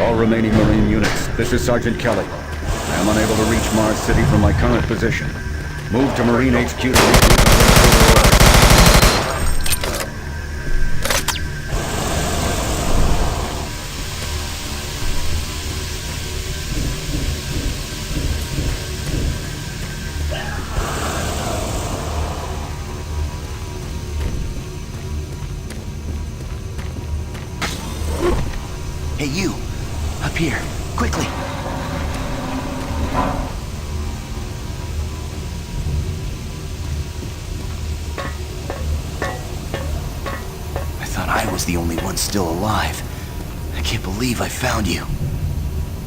All remaining Marine units, this is Sergeant Kelly. I am unable to reach Mars City from my current position. Move to Marine HQ to reach me. Hey, you! Up here, quickly! I thought I was the only one still alive. I can't believe I found you.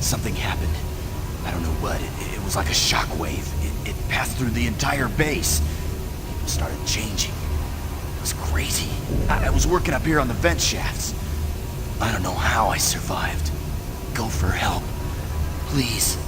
Something happened. I don't know what. It was like a shockwave. It passed through the entire base. People started changing. It was crazy. I was working up here on the vent shafts. I don't know how I survived. Go for help. Please.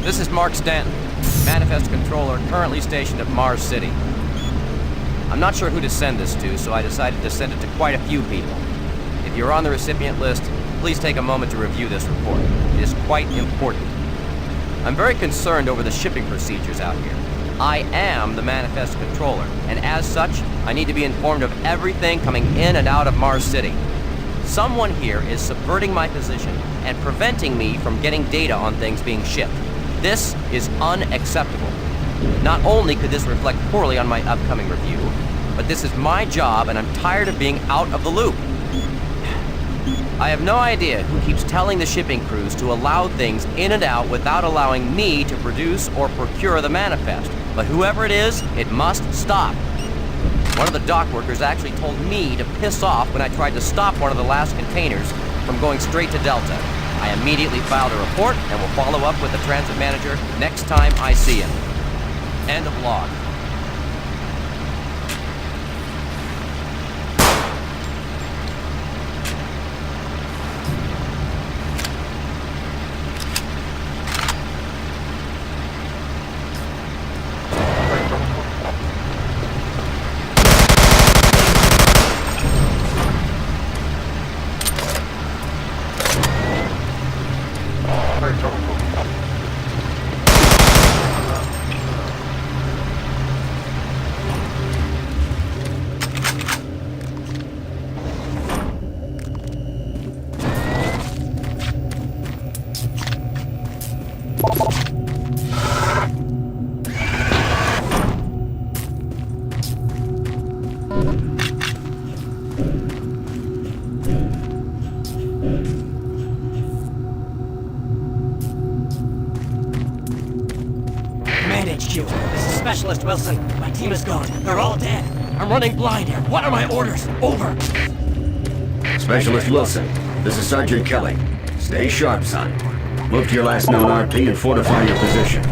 This is Mark Stanton, Manifest Controller, currently stationed at Mars City. I'm not sure who to send this to, so I decided to send it to quite a few people. If you're on the recipient list, please take a moment to review this report. It is quite important. I'm very concerned over the shipping procedures out here. I am the Manifest Controller, and as such, I need to be informed of everything coming in and out of Mars City. Someone here is subverting my position and preventing me from getting data on things being shipped. This is unacceptable. Not only could this reflect poorly on my upcoming review, but this is my job and I'm tired of being out of the loop. I have no idea who keeps telling the shipping crews to allow things in and out without allowing me to produce or procure the manifest, but whoever it is, it must stop. One of the dock workers actually told me to piss off when I tried to stop one of the last containers from going straight to Delta. I immediately filed a report and will follow up with the transit manager next time I see him. End of log. HQ. This is Specialist Wilson. My team is gone. They're all dead. I'm running blind here. What are my orders? Over. Specialist Wilson, this is Sergeant Kelly. Stay sharp, son. Move to your last known RP and fortify your position.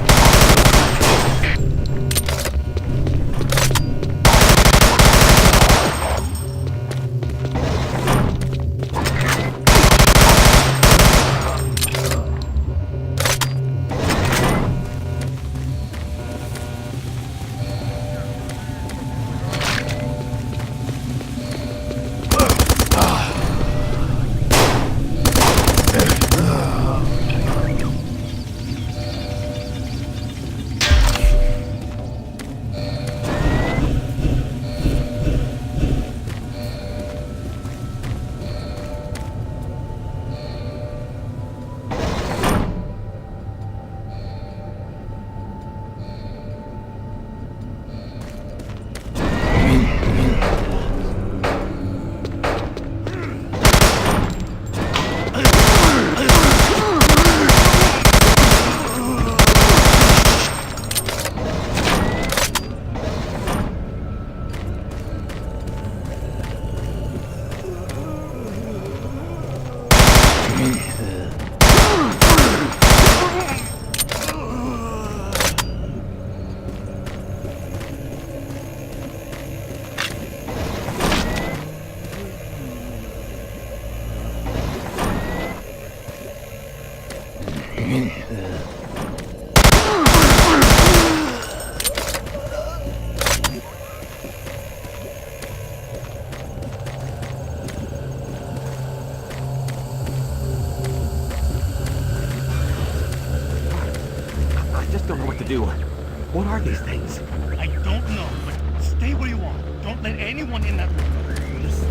What are these things? I don't know, but stay where you are. Don't let anyone in that room. This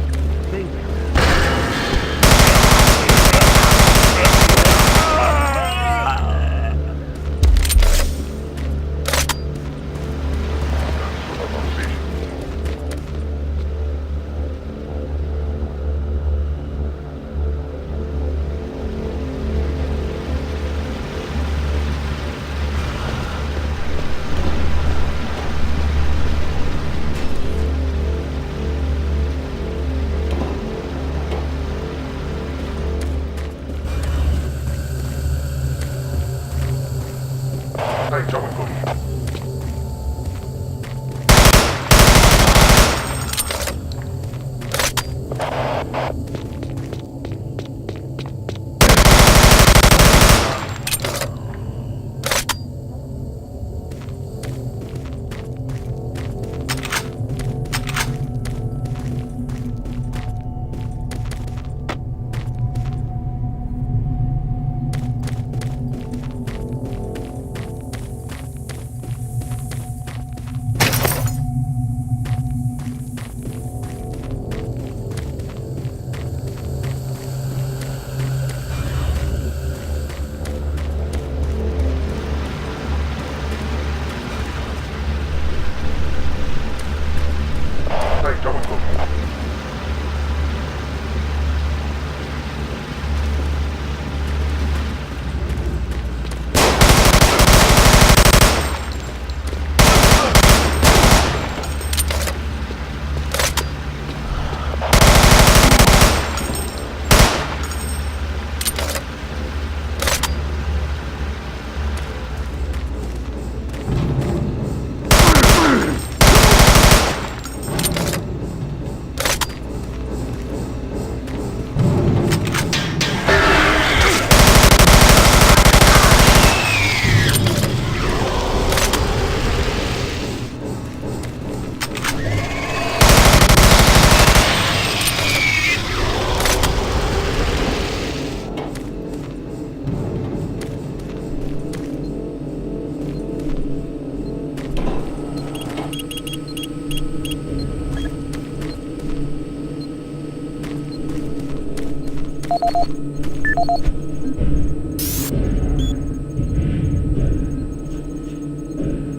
thing.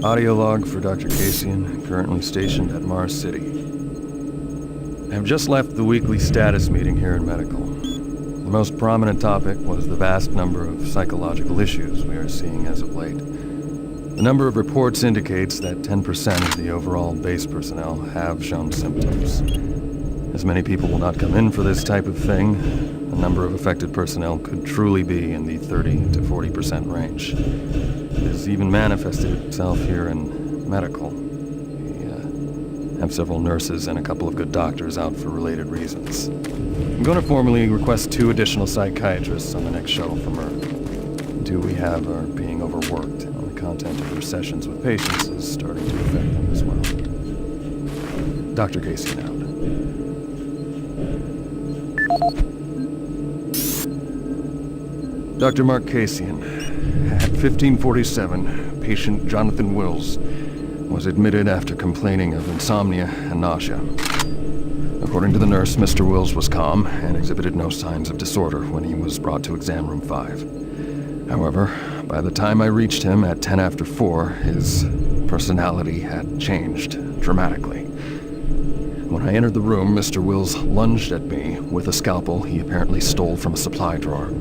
Audio log for Dr. Cassian, currently stationed at Mars City. I have just left the weekly status meeting here in medical. The most prominent topic was the vast number of psychological issues we are seeing as of late. The number of reports indicates that 10% of the overall base personnel have shown symptoms. As many people will not come in for this type of thing, the number of affected personnel could truly be in the 30 to 40% range. It has even manifested itself here in medical. We have several nurses and a couple of good doctors out for related reasons. I'm going to formally request 2 additional psychiatrists on the next shuttle from Earth. 2 we have are being overworked, and the content of their sessions with patients is starting to affect them as well. Dr. Casey out. Dr. Mark Cassian, at 1547, patient Jonathan Wills was admitted after complaining of insomnia and nausea. According to the nurse, Mr. Wills was calm and exhibited no signs of disorder when he was brought to exam room 5. However, by the time I reached him at 10 after 4, his personality had changed dramatically. When I entered the room, Mr. Wills lunged at me with a scalpel he apparently stole from a supply drawer.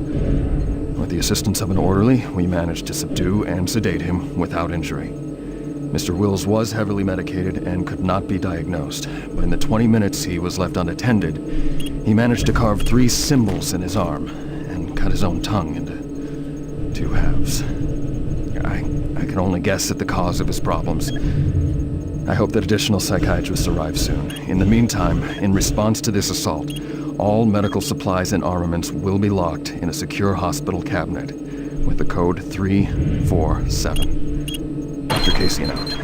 With the assistance of an orderly, we managed to subdue and sedate him without injury. Mr. Wills was heavily medicated and could not be diagnosed, but in the 20 minutes he was left unattended, he managed to carve 3 symbols in his arm and cut his own tongue into 2 halves. I can only guess at the cause of his problems. I hope that additional psychiatrists arrive soon. In the meantime, in response to this assault, all medical supplies and armaments will be locked in a secure hospital cabinet with the code 347. Dr. Cassian out.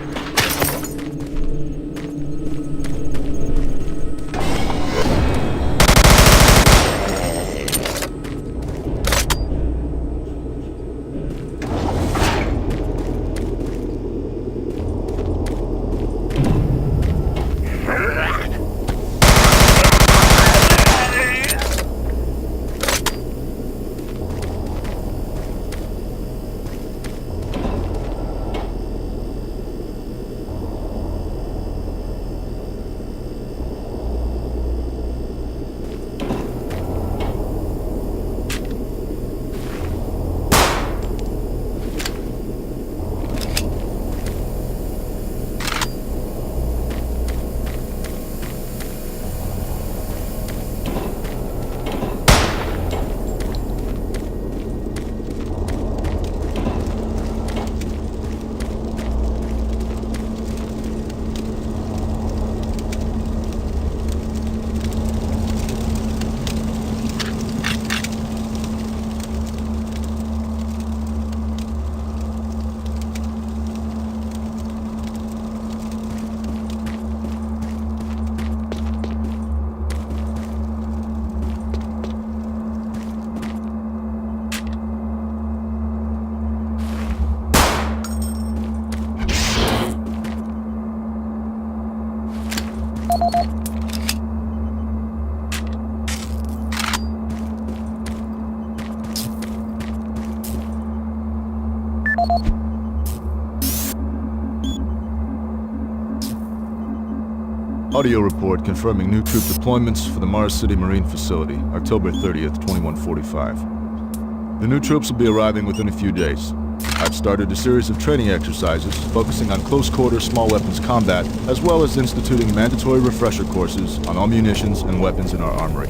Audio report confirming new troop deployments for the Mars City Marine Facility, October 30th, 2145. The new troops will be arriving within a few days. I've started a series of training exercises focusing on close-quarter small weapons combat, as well as instituting mandatory refresher courses on all munitions and weapons in our armory.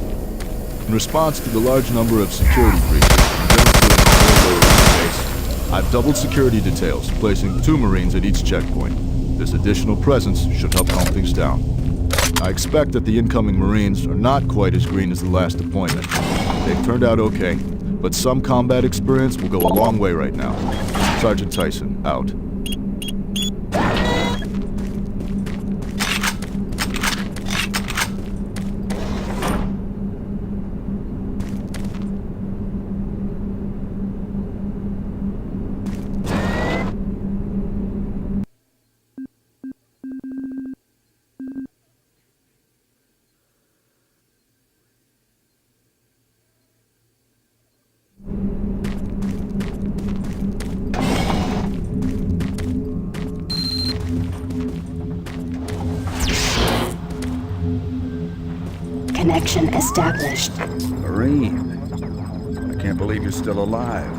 In response to the large number of security breaches and general feeling of overload around the base, I've doubled security details, placing 2 Marines at each checkpoint. This additional presence should help calm things down. I expect that the incoming Marines are not quite as green as the last deployment. They've turned out okay, but some combat experience will go a long way right now. Sergeant Tyson, out. Connection established. Marine. I can't believe you're still alive.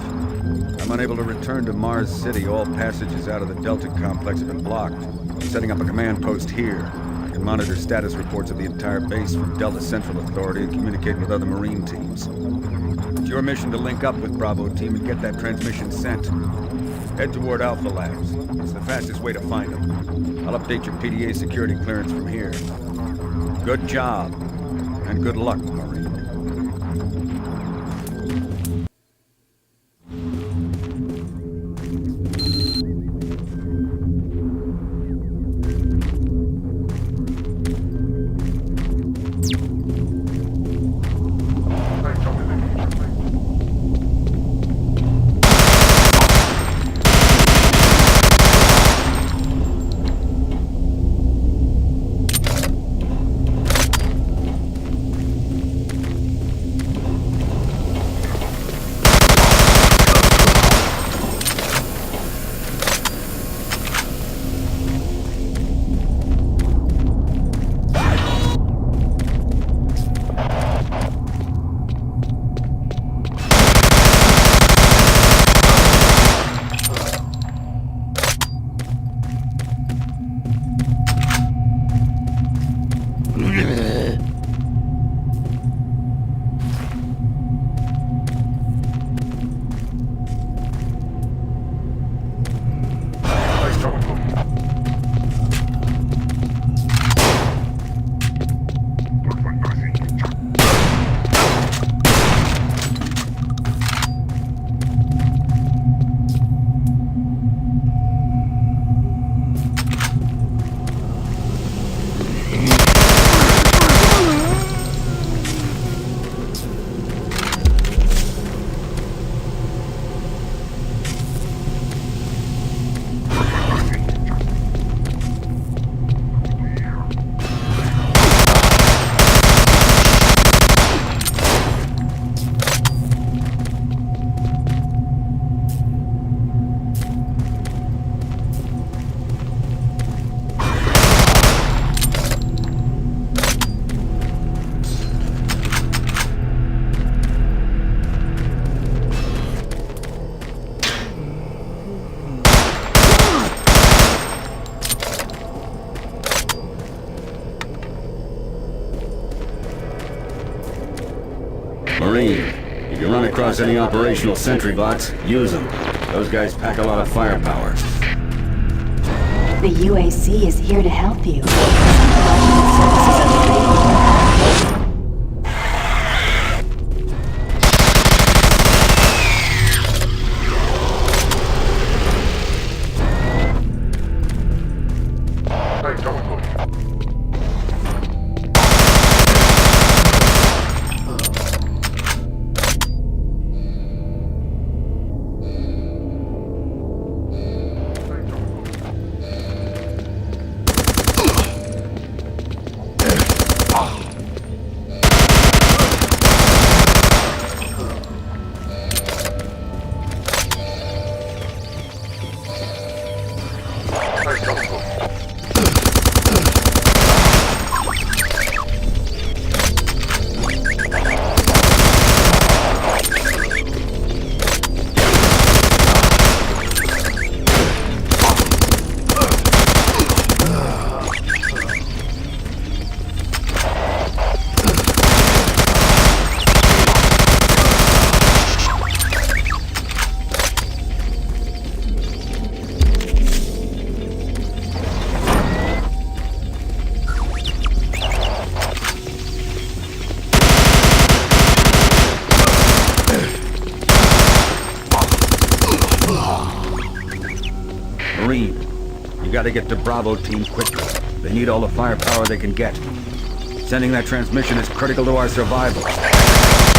I'm unable to return to Mars City. All passages out of the Delta complex have been blocked. I'm setting up a command post here. I can monitor status reports of the entire base from Delta Central Authority and communicate with other Marine teams. It's your mission to link up with Bravo Team and get that transmission sent. Head toward Alpha Labs. It's the fastest way to find them. I'll update your PDA security clearance from here. Good job. And good luck, Marine. Marine, if you run across any operational sentry bots, use them. Those guys pack a lot of firepower. The UAC is here to help you. gotta get to Bravo team quickly. They need all the firepower they can get. Sending that transmission is critical to our survival.